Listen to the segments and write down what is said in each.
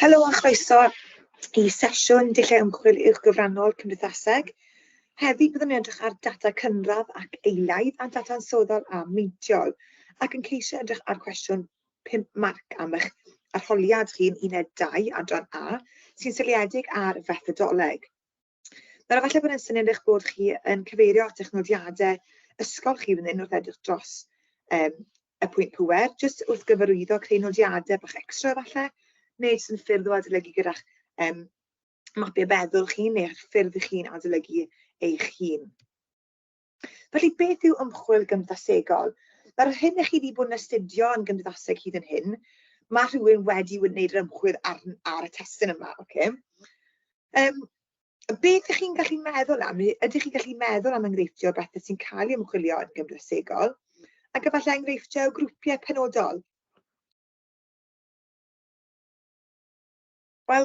Helo a chroeso i sesiwn Dulliau Ymchwil Uwchgyfrannol Cymdeithaseg. Heddi byddwn ni'n edrych ar data cynradd ac eilaidd a data ansoddol a meintiol, ac yn ceisio edrych ar cwestiwn 5 marc am eich arholiad chi'n uned 2 adran A, sy'n seiliedig ar fethodoleg. Nawr, efallai bod yn syniad eich bod chi yn cyfeirio at eich nodiadau ysgol chi fan hyn wrth edrych dros y pwynt pŵer, jyst wrth gyfarwyddo creu nodiadau bach extra efallai, neu sy'n ffyrdd o adolygu gyda'ch mapiau feddwl chi neu'r ffyrdd chi'n adolygu eich hun. Felly, beth yw ymchwil gymdeithasegol? Nawr, hyn ych chi wedi bod yn astudio yn gymdeithaseg hyd yn hyn, mae rhywun wedi wneud yr ymchwil ar y testyn yma. Okay? Beth ych chi'n gallu meddwl am? Ydych chi'n gallu meddwl am enghreifftiau o bethau sy'n cael ei ymchwilio yn gymdeithasegol, ac efallai enghreifftiau o grwpiau penodol? Wel,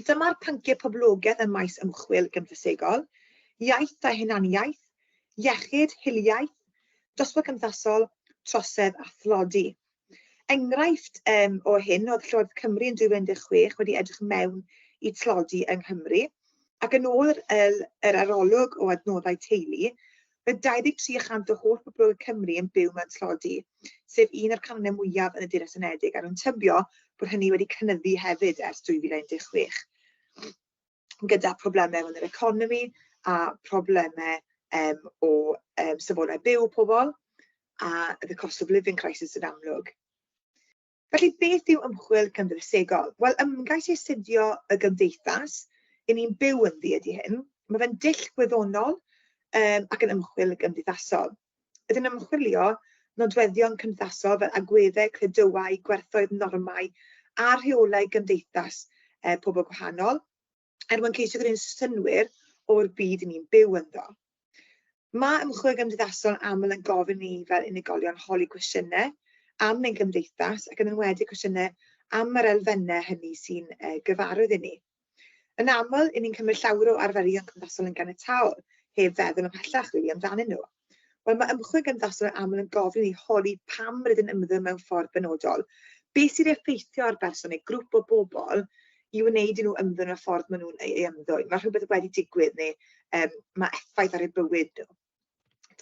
dyma'r pynciau poblogaidd ym maes ymchwil gymdeithasegol: iaith a hunaniaeth, iechyd, hiliaeth, dosbarth gymdeithasol, trosedd a thlodi. Enghraifft o hyn oedd Llywodraeth Cymru yn 2016 wedi edrych mewn i tlodi yng Nghymru, ac yn ôl yr arolwg o adnoddau teulu, roedd 23% o holl boblogaeth Cymru yn byw mewn tlodi, sef un o'r canonnau mwyaf yn y Deyrnas Unedig, a nhw'n tybio bod hynny wedi cynyddu hefyd ers 2016. Gyda problemau yn yr economi a problemau o safonau byw pobl a the cost of living crisis yn amlwg. Felly, beth yw ymchwil gymdeithasegol? Wel, ymgais i astudio y gymdeithas, i ni'n byw ynddi ydy hyn. Mae fe'n dull gwyddonol ac yn ymchwil gymdeithasol. Ydyn ymchwilio nodweddion cymdeithasol fel agweddau, credywau, gwerthoedd normau a rheolau gymdeithas pobl gwahanol, mwyn ceisio gyda'n synwyr o'r byd ni'n byw ynddo. Mae ymchwil gymdeithasol aml yn gofyn ni fel unigolion holi cwestiynau am ein gymdeithas, ac yn enwedig cwestiynau am yr elfennau hynny sy'n gyfarwydd i ni. Yn aml, ni'n cymryd llawer o arferion cymdeithasol yn ganiataol, heb feddwl ymhellach rili amdanyn nhw. Wel, mae ymchwil gymdeithasol yn aml yn gofyn ni holi pam rydyn ymddwyn mewn ffordd benodol. Beth sy'n effeithio ar berson neu grŵp o bobl i wneud i nhw ymddwyn y ffordd maen nhw'n ei ymddwyn? Mae rhywbeth wedi digwydd neu mae effaith ar eu bywyd nhw.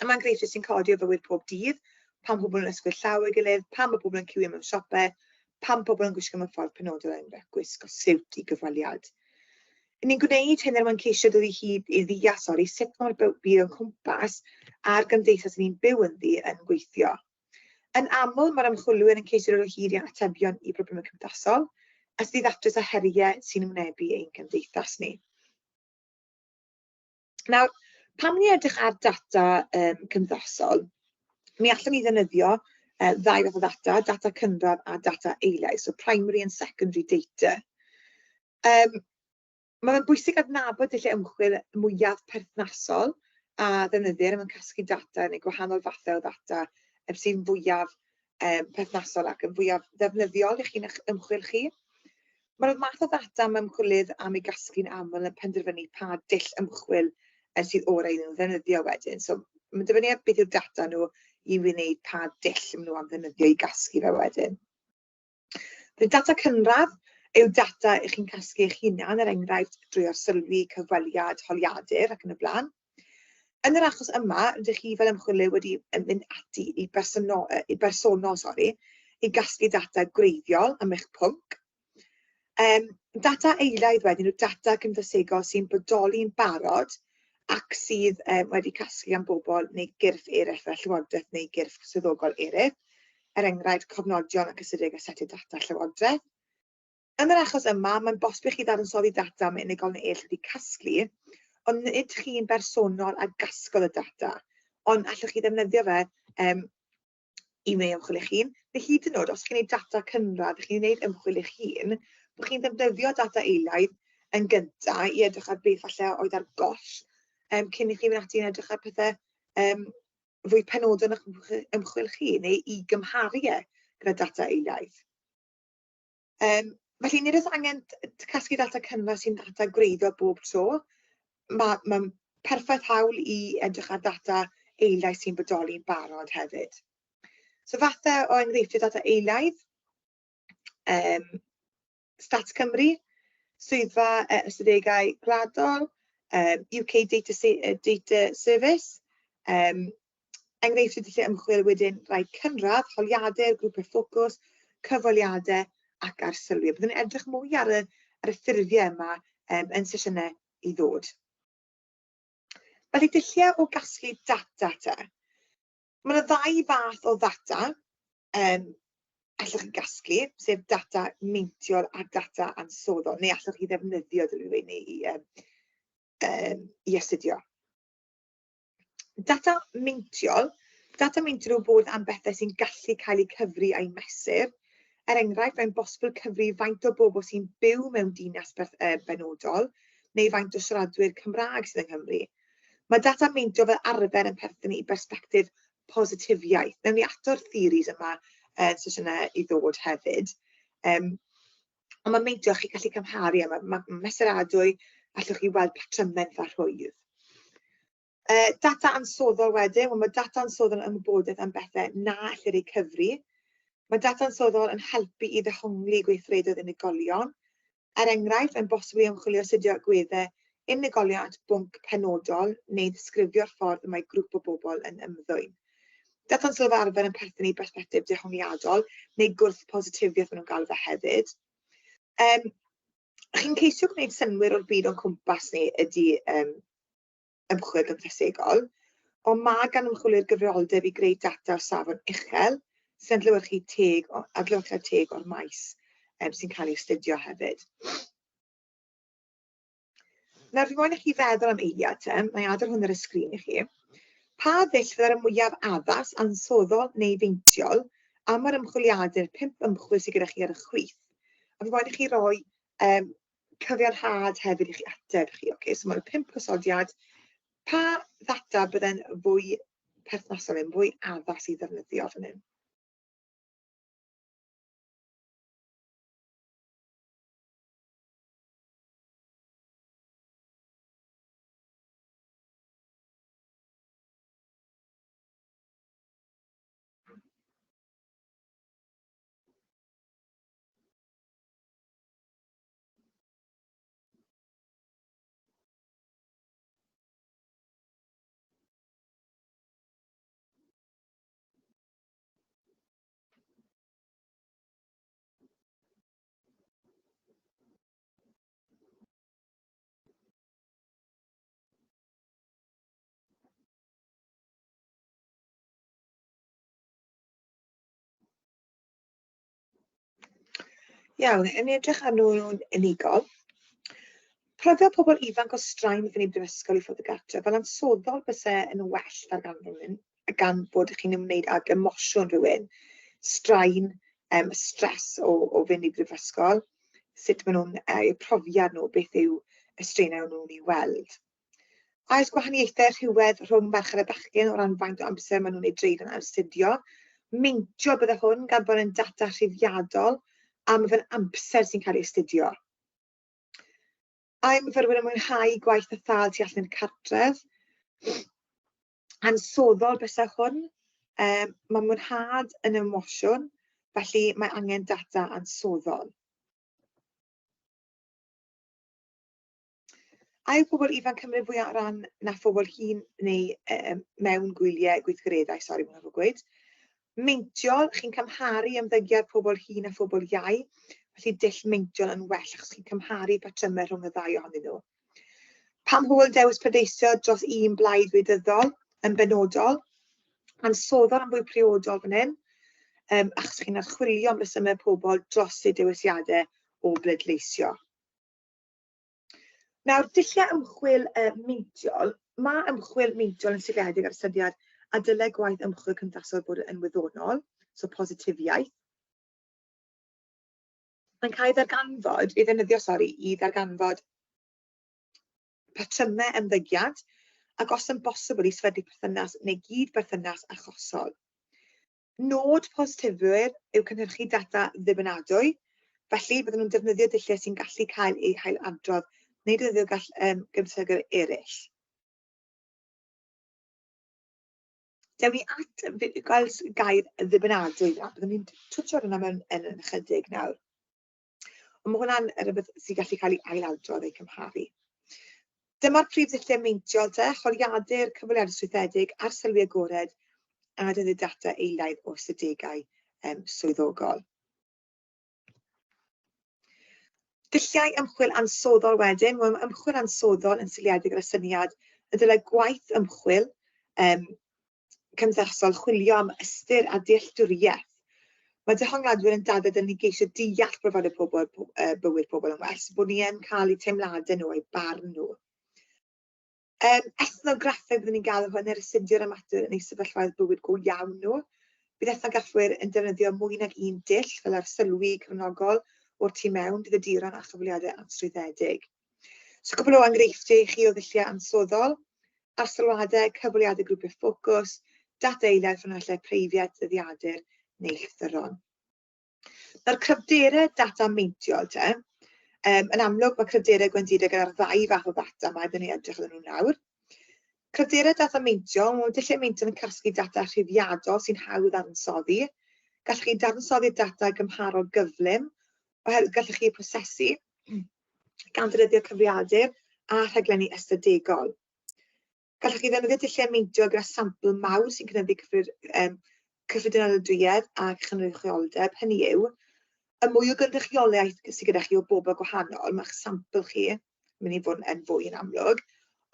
Dyma'n enghreifftiau sy'n codi o fywyd pob dydd, pam pobl yn ysgwyd llaw ei gilydd, pam mae pobl yn cywio mewn siopau, pam pobl yn gwisgo mewn ffordd penodol yn gwisgo siwt i gyfweliad. Ni'n gwneud hyn mwyn ceisio dod i ddeall sut mae'r byd yn cwmpas a'r gymdeithas ni'n byw ynddi yn gweithio. Yn aml, mae'r ymchwilwyr yn ceisio dod o hyd i atebion i broblemau cymdeithasol, a sydd i ddatrys a heriau sy'n ymwnebu ein gymdeithas ni. Nawr, pam ni edrych ar data cymdeithasol, mi allwn ni ddefnyddio ddau fath o data cynradd a data eilaidd, so primary and secondary data. Mae'n bwysig adnabod dulliau ymchwil mwyaf perthnasol a ddefnyddir yn casglu data neu gwahanol fathau o data sy'n fwyaf perthnasol ac yn fwyaf ddefnyddiol i chi'n ymchwil chi. Mae'r math o ddata mae ymchwilydd am ei gasglu'n aml yn penderfynu pa dull ymchwil sydd orau nhw'n ddefnyddio wedyn. So, mae'n dibynnu beth yw'r data nhw i wneud pa dull nhw am ddefnyddio i gasglu fe wedyn. Data cynradd yw data ych chi'n casglu eich hunan, er enghraifft drwy'r sylwi, cyfweliad, holiadur ac yn y blaen. Yn yr achos yma, rydych chi fel ymchwilydd wedi mynd ati i bersonol i gasglu data gwreiddiol am eich pwnc. Data eilaidd wedyn yw data gymdeithasegol sy'n bodoli'n barod ac sydd wedi casglu am bobl neu gyrff eraill fel llywodraeth neu gyrff swyddogol eraill, er enghraifft cofnodion ac ystyried a setiau data llywodraeth. Yn yr achos yma, mae'n bosib i chi ddadansoddi data mae unigol neu eraill wedi casglu, ond nid chi'n bersonol a gasgol y data, ond allwch chi ddefnyddio fe i wneud ymchwil eich hun. Neu hyd yn oed, os chi'n gwneud data cynradd, chi'n gwneud ymchwil eich hun, bod chi'n ddefnyddio data eilaidd yn gyntaf i edrych ar beth falle oedd ar goll, cyn i chi fynd ati yn edrych ar pethau fwy penodol yn ymchwil chi, neu i gymharu gyda data eilaidd. Felly, nid oes angen casglu data cynradd sy'n data gwreiddiol bob tro. Mae'n perffaith hawl i edrych ar data eilaidd sy'n bodoli'n barod hefyd. So fathau o enghreifftiau data eilaidd Stats Cymru, swyddfa ystadegau gwladol, UK Data Service, enghreifftiau lle ymchwil wedyn rhai cynradd, holiadau, grwpau ffocws, cyfweliadau ac arsylwi. Byddwn ni'n edrych mwy ar y ffurfiau yma yn sesiynau i ddod. Felly dulliau o gasglu data te. Mae yna ddau fath o ddata allwch chi gasglu, sef data meintiol a data ansoddol, neu allwch chi ddefnyddio rhywun i astudio. Data meintiol yw bod am bethau sy'n gallu cael eu cyfri a'i mesur. Enghraifft, mae'n bosibl cyfri faint o bobl sy'n byw mewn dinas benodol, neu faint o siaradwyr Cymraeg sydd yng Nghymru. Mae data meintiol fel arfer yn perthyn i bersbectif positifiaeth. Newn ni ato'r theories yma yn sesiynau i ddod hefyd. Ond mae meintiol chi'n gallu cymharu, mae mesuradwy allwch chi weld patrymau eitha rhwydd. Data ansoddol wedyn, mae data ansoddol yn wybodaeth am bethau na allir eu cyfri. Mae data ansoddol yn helpu i ddehongli gweithredoedd unigolion. Enghraifft, mae'n bosibl i ymchwilio astudio agweddau unigolion at bwnc penodol neu ddisgrifio'r ffordd y mae grŵp o bobl yn ymddwyn. Data ansoddol fel arfer yn perthyn i bersbectif dehongliadol neu gwrth positifiaeth maen nhw'n galw fe hefyd. Chi'n ceisio gwneud synwyr o'r byd o'n cwmpas ni ydy ymchwil gymdeithasegol, ond mae gan ymchwilwyr gyfrifoldeb i greu data o safon uchel sy'n adlewyrchiad teg o'r maes sy'n cael ei astudio hefyd. Nawr, fi moyn i chi feddwl am eiliad te, nâi adael hwn ar y sgrin i chi. Pa ddull fydda'r mwyaf addas, ansoddol neu feintiol am yr ymchwiliadau'r 5 ymchwil sydd gyda chi ar y chwith? A fi moyn i chi roi cyfiawnhad hefyd i chi ateb chi. Okay? So mae'r 5 gosodiad. Pa ddata bydde'n fwy perthnasol yn fwy addas i ddefnyddio fan hyn? Iawn, yn edrych ar nhw'n unigol. Profiad pobl ifanc o straen wrth fynd i brifysgol i ffwrdd y gartre, fel ansoddol bysau yn well gan bod chi'n ymwneud ag emosiwn rhywun, straen, stres o fynd i brifysgol, sut maen nhw'n eu profiad nhw, beth yw y straenau nhw'n ei weld. A oes gwahaniaethau rhywedd rhwng merched a bachgen o ran faint o amser maen nhw'n ei dreulio yn astudio. Meintio bydde hwn gan bod yn data rhyddiadol am fy'n amser sy'n cael ei astudio. A myfyrwyr yn mwynhau gwaith a thal tu allan i'r cartref. Ansoddol bysau hwn. Mae mwynhad yn emosiwn, felly mae angen data ansoddol. A yw pobl ifanc cymryd fwy o ran na phobl hŷn neu mewn gwyliau gweithgareddau, sori, mae'n fawr gweud. Meintiol, chi'n cymharu ymddygiad pobl hŷn a phobl iau, felly dull meintiol yn well achos chi'n cymharu patrymau rhwng y ddau ohonyn nhw. Pam hwyl dewis pleidleisio dros un blaid wleidyddol yn benodol, ansoddol yn fwy priodol fan hyn, achos chi'n archwilio am resymau pobl dros eu dewisiadau o bleidleisio. Nawr, dulliau ymchwil meintiol, mae ymchwil meintiol yn seiliedig ar ystyried a dylai gwaith ymchwil cymdeithasol bod yn wyddonol, so positifiaeth. Mae'n cael ei ddarganfod patrymau ymddygiad ac os yn bosibl i sefydlu perthynas neu gyd perthynas achosol. Nod positifwyr yw cynhyrchu data ddibynadwy, felly bydden nhw'n defnyddio dulliau sy'n gallu cael eu hailadrodd neu defnyddio gymdeithasegau eraill. Dewn ni at gael gair ddibynadwy. Byddwn ni'n twtio hwnna mewn yn ychydig nawr. Mae hwnna'n rhywbeth sy'n gallu cael ei ailadrodd eu cymharu. Dyma'r prif ddulliau meintiol holiadur, cyfweliadau strwythedig a'r sylwi agored a defnyddio data eilaidd o ystadegau swyddogol. Dulliau ymchwil ansoddol wedyn, mae ymchwil ansoddol yn seiliedig ar y syniad y dylai gwaith ymchwil cymdeithasol chwilio am ystyr a dealltwriaeth. Mae dehongladwyr yn dadlau dylai ni geisio deall bywyd pobl yn well, bod ni yn cael eu teimladau nhw eu barn nhw. Ethnograffeg byddwn ni'n gael hwn yr astudio y mater yn ei sefyllfaoedd bywyd go iawn nhw. Bydd ethnograffwyr yn defnyddio mwy nag un dull fel ar sylwi cronogol o'r tu mewn, dyddiduron a chyfweliadau anstrwyddedig. So cwbl o enghreifftiau i chi o ddulliau ansoddol, arsylwadau, cyfweliadau grwpiau ffocws, data eilaidd ffynhellau preifiad, ddyddiadur neu llythyron. Nawr cryfderau data meintiol yn amlwg mae cryfderau gwendidau gyda'r ddau fath o data mae byddwn ni edrych arnyn nhw nawr. Cryfderau data meintiol, mae dulliau meintiol yn casglu data rhifiadol sy'n hawdd ansoddi. Gallwch chi dadansoddi data gymharol gyflym, oherwydd gallwch chi prosesu gan ddefnyddio cyfriadur a rhaglenni ystadegol. Gallwch chi ddefnyddio dulliau meintiol gyda sampl mawr sy'n cynyddu cyffredinoliaeth a chynrychioldeb. Hynny yw, y mwy o gynrychiolaeth sydd gyda chi o bobl gwahanol, mae'ch sampl chi yn mynd i fod yn fwy yn amlwg,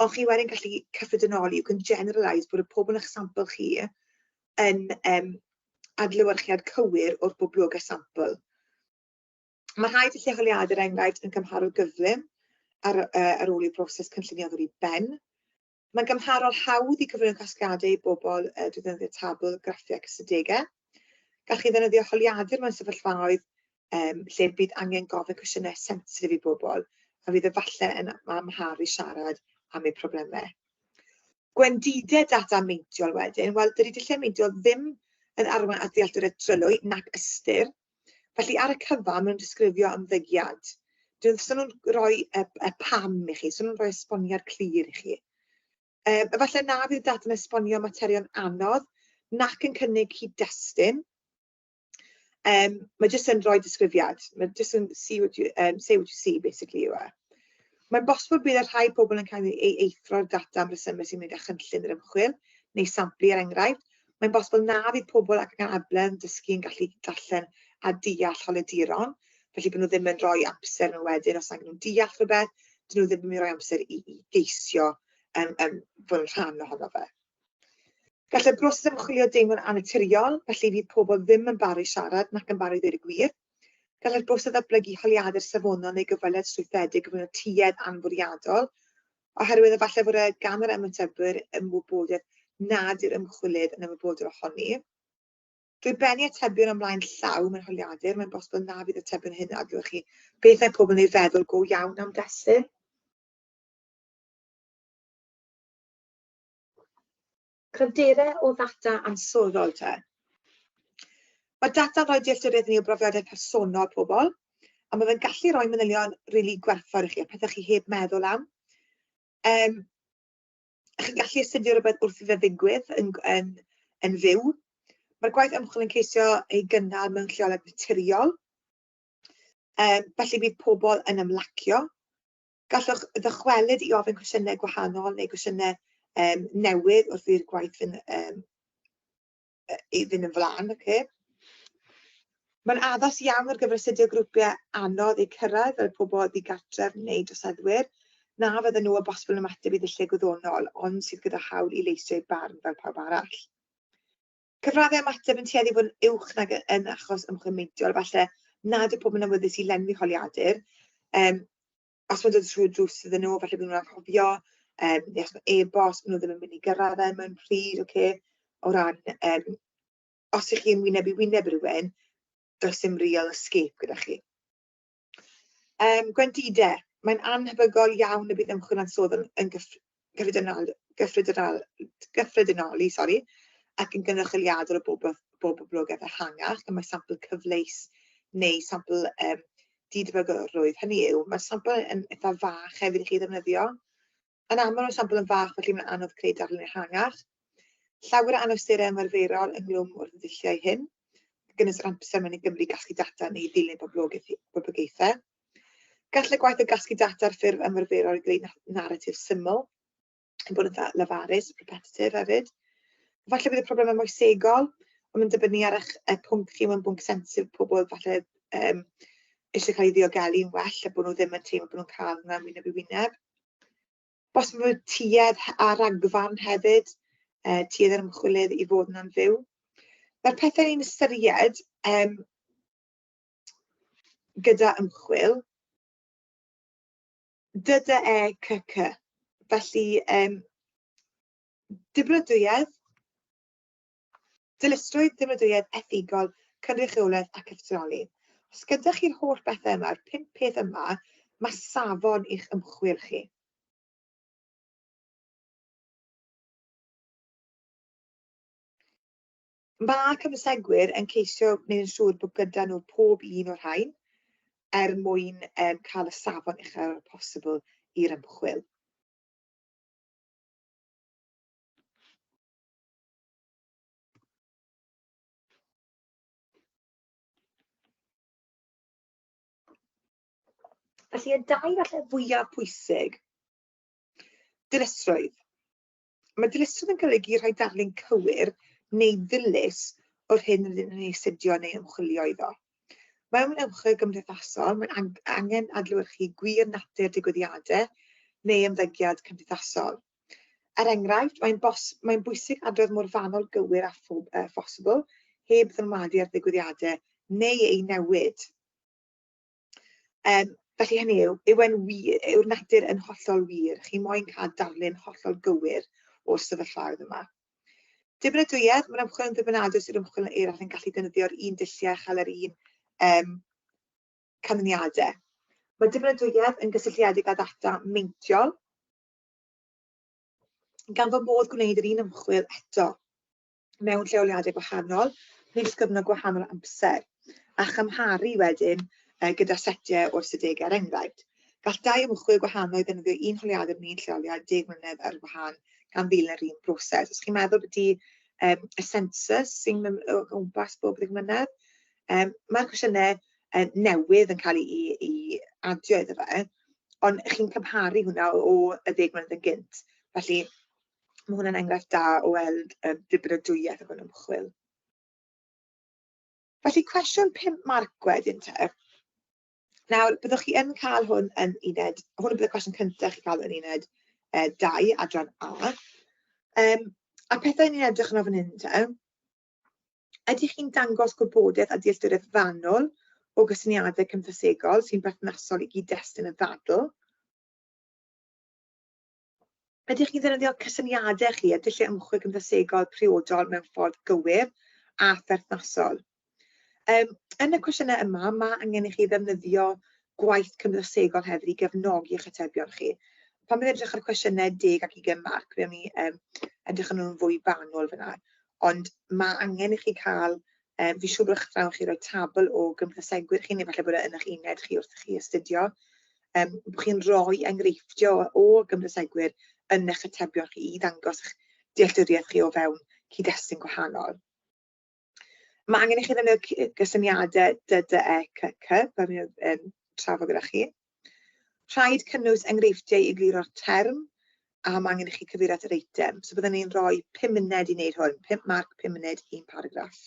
ond chi wedyn gallu cyffredinoli, you can generalise bod y pobl yn eich sampl chi yn adlewyrchiad cywir o'r boblogau sampl. Mae rhai dulliau holiadur enghraifft yn gymharol gyflym ar ôl i'r broses cynllunio ddod i ben. Mae'n gymharol hawdd i cyflwyno casgliadau i bobl drwy ddefnyddio tabl graffiau ystadegau. Gallwch chi ddefnyddio holiadur mewn sefyllfaoedd lle bydd angen gofyn cwestiynau sensitif i bobl a fydd efallai yn amharu siarad am eu problemau. Gwendidau data meintiol wedyn, wel, dydy dulliau meintiol ddim yn arwain at ddealltwriaeth drylwy nac ystyr. Felly ar y cyfan maen nhw'n disgrifio ymddygiad. Dyn nhw'n rhoi y pam i chi, so nhw'n rhoi esboniad clir i chi. Efallai na fydd data'n esbonio materion anodd nac yn cynnig cyd-destun. Mae jyst yn rhoi disgrifiad. Mae jyst yn say what you see, basically, yw e. Mae'n bosibl bydd y rhai pobl yn cael ei eithro'r data am resymau sy'n mynd â chynllun yr ymchwil, neu samplu er enghraifft. Mae'n bosibl na fydd pobl ac yn able yn dysgu yn gallu darllen a deall holiaduron, felly bod nhw ddim yn rhoi amser nhw wedyn os angen nhw'n deall rhywbeth, dyn nhw ddim yn rhoi amser i geisio fod yn rhan ohono fe. Gallai'r broses ymchwilio deimlo'n annaturiol, felly fydd pobl ddim yn barru siarad nac yn barru ddweud y gwir. Gallai'r broses ddatblygu holiadur safonol neu gyfweliad strwythedig yn fod yn tuedd anfwriadol, oherwydd efallai fod gan yr ymatebwyr ymwybodaeth nad yw'r ymchwilydd yn ymwybodol ohoni. Drwy bennu atebion ymlaen llaw mewn holiadur, mae'n bosibl na fydd atebion hyn adlewyrchu chi beth mae pobl yn ei feddwl go iawn am destun. Cryfderau o ddata ansoddol Mae data'n rhoi dealltwriaeth ni o brofiadau personol pobl, a mae fe'n gallu rhoi manylion rili gwerthfawr i chi, a pethau chi heb meddwl am. Chi'n gallu astudio rhywbeth wrth i fe ddigwydd yn fyw. Mae'r gwaith ymchwil yn ceisio ei gynnal mewn lleoliad naturiol. Felly bydd pobl yn ymlacio. Gallwch ddychwelyd i ofyn cwestiynau gwahanol neu cwestiynau newydd wrth i'r gwaith fynd yn flaen. Mae'n addas iawn ar gyfer astudio grwpiau anodd eu cyrraedd fel pobl ddigartref neu droseddwyr, na fydden nhw o bosibl yn ymateb i ddulliau gwyddonol, ond sydd gyda hawl i leisio eu barn fel pawb arall. Cyfraddau ymateb yn tueddu fod yn uwch nag yn achos ymchwil meintiol, falle nad yw pobl yn awyddus i lenwi holiadur. Os mae'n dod trwy drws iddyn nhw, falle bydd nhw'n anghofio, neu os mae e-bost, bydd nhw ddim yn mynd i gyrraedd mewn pryd, o ran, os ych chi'n wyneb i rhywun, does dim real escape gyda chi. Gwendidau. Mae'n anhebygol iawn y bydd ymchwil ansoddol yn gyffredinoli, ac yn gynrychioliadol o bob boblogaeth ehangach, mae sampl cyfleus neu sampl didebygolrwydd. Hynny yw, mae'r sampl yn eitha fach hefyd i chi ddefnyddio. Yn aml o'r sampl yn fach, felly mae'n anodd creu darlun ehangach. Llawer o anawsterau ymarferol ynglwm o'r ddulliau hyn. Gynnwys yr amser mewn i Gymru gasglu data neu ddilyn poblogaethau. Gall y gwaith o gasglu data ar ffurf ymarferol i greu narratif syml, yn bod yn lefarus, repetitif hefyd. Falle bydd y problemau moesegol, ond yn dibynnu ar eich pwnc chi mewn bwnc sensif pobl falle eisiau cael ei ddiogelu'n well a bod nhw ddim yn teimlo bod nhw'n cael hwnna wyneb i wyneb. Bos bod tuedd a ragfarn hefyd, tuedd yr ymchwilydd i fod yna'n fyw. Mae'r pethau ni'n ystyried gyda ymchwil, DDECC, felly dibynadwyedd, dilysrwydd, dibynadwyedd, ethigol, cynrychiolaeth ac effeithioli. Os gyda chi'r holl bethau yma, 5 peth yma, mae safon i'ch ymchwil chi. Mae cymdeithasegwyr yn ceisio gwneud yn siŵr bod gyda nhw pob un o'r rhain mwyn cael y safon uchel posibl i'r ymchwil. Felly y 2 falle fwyaf pwysig, dilysrwydd. Mae dilysrwydd yn golygu rhoi darlun cywir neu ddilys o'r hyn rydyn ni'n astudio neu ymchwilio iddo. Mewn ymchwil gymdeithasol, mae'n angen adlewyrchu gwir natur digwyddiadau neu ymddygiad cymdeithasol. Er enghraifft, mae'n bwysig adrodd mor fanwl gywir a phosibl heb ddylanwadu ar ddigwyddiadau neu ei newid. Felly hynny yw'r natur yn hollol wir. Chi moyn cael darlun hollol gywir o'r sefyllfaoedd yma. Dibynadwyedd, mae'r ymchwil yn ddibynadwy sy'r ymchwil yn eraill yn gallu defnyddio'r un dulliau chael yr un canlyniadau. Mae dibynadwyedd yn gysylltiedig â data meintiol, gan fod modd gwneud yr un ymchwil eto mewn lleoliadau gwahanol, neu ddisgyfnod gwahanol amser, a chymharu wedyn gyda setiau o'r ystadegau. Er enghraifft, gall 2 ymchwil gwahanol ddefnyddio un holiadur yn un lleoliad 10 mlynedd ar wahân gan ddilyn yr un broses. Os chi'n meddwl bod y census sy'n mynd o gwmpas bob 10 mlynedd, mae'r cwestiynau newydd yn cael ei adio iddo fe, ond chi'n cymharu hwnna o y 10 mlynedd yn gynt. Felly, mae hwnna'n enghraifft da o weld dibynadwyedd o ymchwil. Felly, cwestiwn 5 marc wedyn te. Nawr, byddwch chi yn cael hwn yn uned, hwn bydd y cwestiwn cyntaf chi'n cael yn uned 2, adran A. A pethau ni'n edrych yn ofyn hyn te, ydych chi'n dangos gwybodaeth a dealltwriaeth fanwl o gysyniadau cymdeithasegol sy'n berthnasol i gyd-destun y ddadl? Ydych chi'n ddefnyddio cysyniadau chi a dulliau ymchwil cymdeithasegol priodol mewn ffordd gywir a pherthnasol? Yn y cwestiynau yma, mae angen i chi ddefnyddio gwaith cymdeithasegol hefyd i gefnogi eich atebion chi. Pan bydd edrych ar cwestiynau 10 ac 20 marc, bydd ni edrych yn nhw'n fwy fanwl fyna. Ond mae angen i chi cael, fi siŵr bod eich ffrawn chi roi tabl o gymdeithasegwyr chi, neu falle bod yn eich uned chi wrth chi astudio. Bod chi'n rhoi enghreifftiau o gymdeithasegwyr yn eich atebion chi i ddangos eich dealltwriaeth chi o fewn cyd-destun gwahanol. Mae angen i chi ddefnyddio gysyniadau DDECC, fel ni'n trafod gyda chi. Rhaid cynnwys enghreifftiau i gliro'r term, a mae angen i chi cyfeirio at yr eitem. So byddwn ni'n rhoi 5 munud i wneud hwn, 5 marc, 5 munud, 1 paragraff.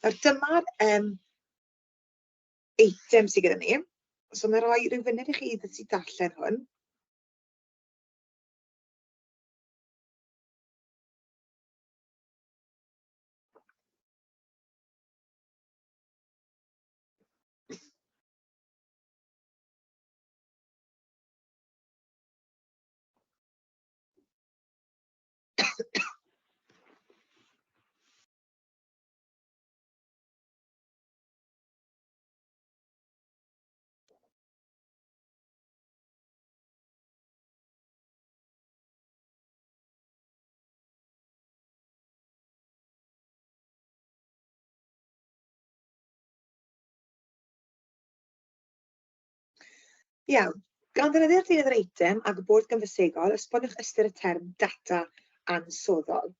Nawr dyma'r eitem sydd gyda ni. So mae'n rhoi rhyw funud i chi ddysgu darllen hwn. Iawn, gan ddefnyddio'r deunydd yr eitem a gwybod gymdeithasegol, esbonwch ystyr y term data ansoddol.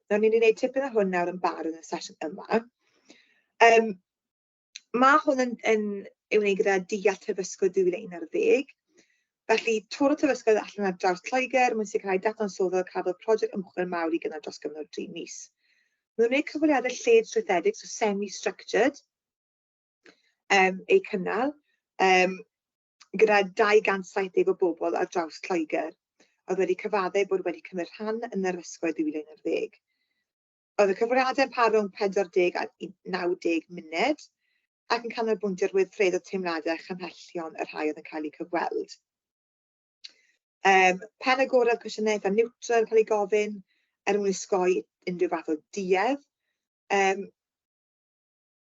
Nawr, ni'n gwneud tipyn o hwn nawr yn barod yn y sesiwn yma. Mae hwn yn yw wneud gyda deall Tebysgol 2011. Felly, tor o Tebysgol allan ar draws Lloegr, mwyn sicrhau dadansoddodd cafodd prosiect ymchwil mawr I gynnal dros gyfnod 3 mis. Mae'n gwneud cyfweliadau lled strwythedig, so semi-structured, eu cynnal, gyda 270 o bobl ar draws Lloegr, oedd wedi cyfaddau bod wedi cymryd rhan yn yr ysgol 2011. Oedd y cyfweliadau'n parw'n 40 a 90 munud, ac yn canolbwyntio ar weithred o teimladau chymhellion y rhai oedd yn cael eu cyfweld. Pen agored cwestiynau eitha niwtral yn cael ei gofyn mwyn osgoi unrhyw fath o duedd.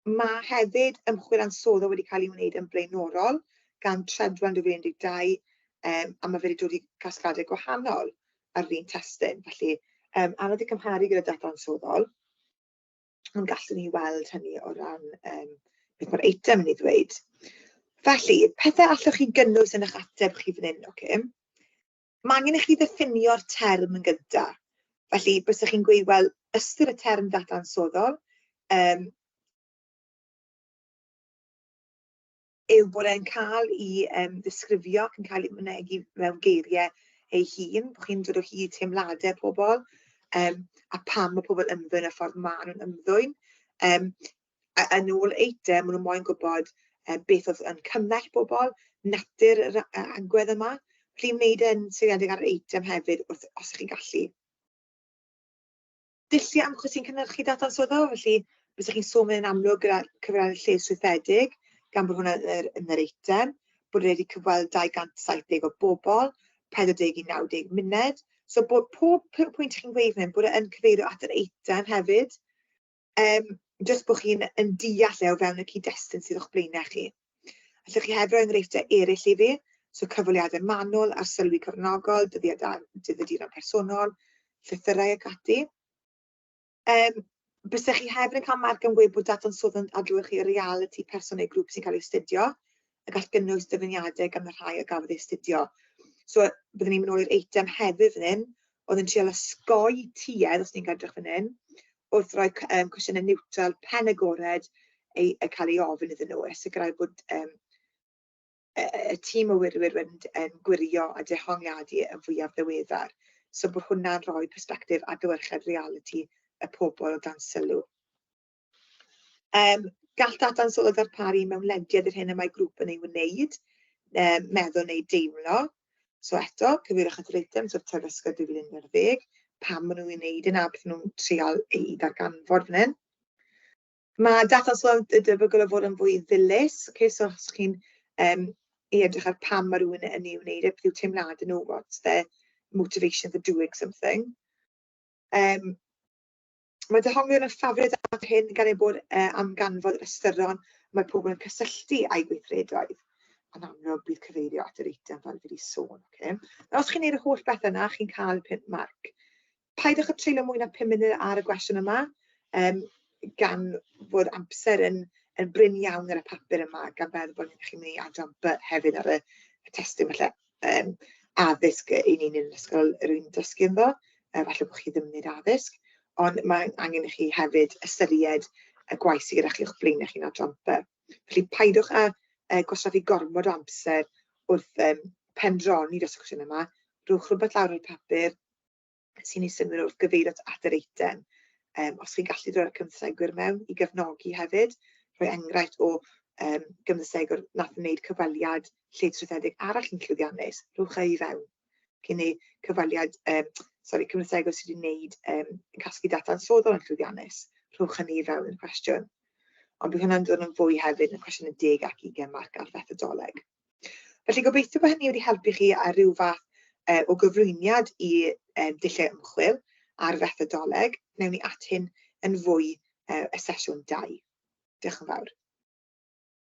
Mae hefyd ymchwil ansoddaw wedi cael ei wneud yn blaenorol gan Tredwan 2012 a mae wedi dod I casgladau gwahanol ar yr un testyn. Felly, anodd I cymharu gyda data ansoddol, ond gallwn ni weld hynny o ran beth mae'r eitem yn ei ddweud. Felly, pethau allwch chi gynnwys yn eich ateb chi fan hyn, okay? Mae angen I chi ddiffinio'r term yn gyntaf. Felly, bysach chi'n gweud, wel, ystyr y term data ansoddol, yw bod e'n cael I ddisgrifio, ac yn cael ei mynegu mewn geiriau ei hun, bod chi'n dod o hyd teimladau pobl, a pam mae pobl ymddwyn y ffordd maen nhw'n ymddwyn. Yn ôl eitem, maen nhw moyn gwybod beth oedd yn cymell pobl, natur yr agwedd yma. Felly wneud yn syniedig ar yr eitem hefyd, os chi'n gallu. Dulliau ymchwil sy'n cynhyrchu data ansoddol, felly bysach chi'n sôn yn amlwg gyda cyfraniad lle strwythedig, gan bod hwnna yn yr eitem, bod wedi cyfweld 270 o bobl, 40 I 90 munud. So bod pob pwynt chi'n gweud fan hyn, bod e'n cyfeirio at yr eitem hefyd, jyst bod chi'n deall o fewn y cyd-destun sydd o'ch blaenau chi. Allwch chi hefyd roi'n enghreifftiau eraill I fi, so cyfweliadau manwl ar sylwi cyfnogol, dyddiaduron personol, llythyrau ac ati. Bysach chi hefyd yn cael marc am gweud bod dadansoddodd yn adlewyrchu reality person neu grŵp sy'n cael ei astudio, ac all gynnwys dyfyniadau gan y rhai a gafodd ei astudio. So, byddwn ni'n mynd nôl i'r eitem hefyd fan hyn, oedd yn trial osgoi tuedd, os ni'n edrych fan hyn, wrth roi cwestiynau niwtral pen agored ei cael ei ofyn iddyn nhw, sicrhau bod y tîm o wirwyr yn gwirio a dehongliadu yn fwyaf ddiweddar. So bod hwnna'n rhoi persbectif adlewyrchiad reality y pobl o dan sylw. Gall dadansoddodd ddarparu mewn lediad i'r hyn y mae grŵp yn ei wneud, meddwl neu deimlo. So eto, cyfeirwch at yr eitem, so Tebysgol 2011, pam maen nhw'n wneud yna, beth nhw'n trial ei ddarganfod fan hyn. Mae dadansoddodd y debygol o fod yn fwy ddilys, so os chi'n I edrych ar pam mae rhywun yn ei wneud, beth yw teimladau nhw, what's their motivation for doing something. Mae dehonglion yn ffafriad ar hyn gan ei bod am ganfod yr ystyron mae pobl yn cysylltu â'i gweithredoedd. Yn amlwg bydd cyfeirio at yr eitem fel fi wedi sôn. Okay? Os chi'n gwneud y holl beth yna, chi'n cael 5 marc. Paidwch â treulio mwy na 5 munud ar y gwestiwn yma, gan fod amser yn bryn iawn ar y papur yma, gan feddwl bod chi'n mynd I adran by hefyd ar y testyn falle addysg I ni'n yn ysgol rwy'n dysgu ynddo, falle bod chi ddim yn gwneud addysg, ond mae angen I chi hefyd ystyried y gwaith sydd gyda chi o'ch blaenau chi'n adran by. Felly paidwch â gwastraffu gormod o amser wrth pendroni dros y cwestiwn yma, rhowch rhywbeth lawr ar y papur sy'n ei synnwyr wrth gyfeirio at yr eitem. Os chi'n gallu droi'r cymdeithasegwyr mewn I gefnogi hefyd, rhoi enghraifft o gymdeithasegwr nath wneud cyfweliad lled-strwythedig arall yn llwyddiannus, rhowch I fewn. Cyn ei cyfweliad, cymdeithasegwr sydd wedi wneud casglu data ansoddol yn llwyddiannus, rhowch hynny I fewn yn y cwestiwn. Ond bydd hwnna'n dod yn fwy hefyd yn y cwestiwn 10 ac 20 marc ar fethodoleg. Felly gobeithio bod hynny wedi helpu chi ar ryw fath o gyflwyniad I dulliau ymchwil ar fethodoleg. Newn ni at hyn yn fwy y sesiwn 2. Diolch yn fawr.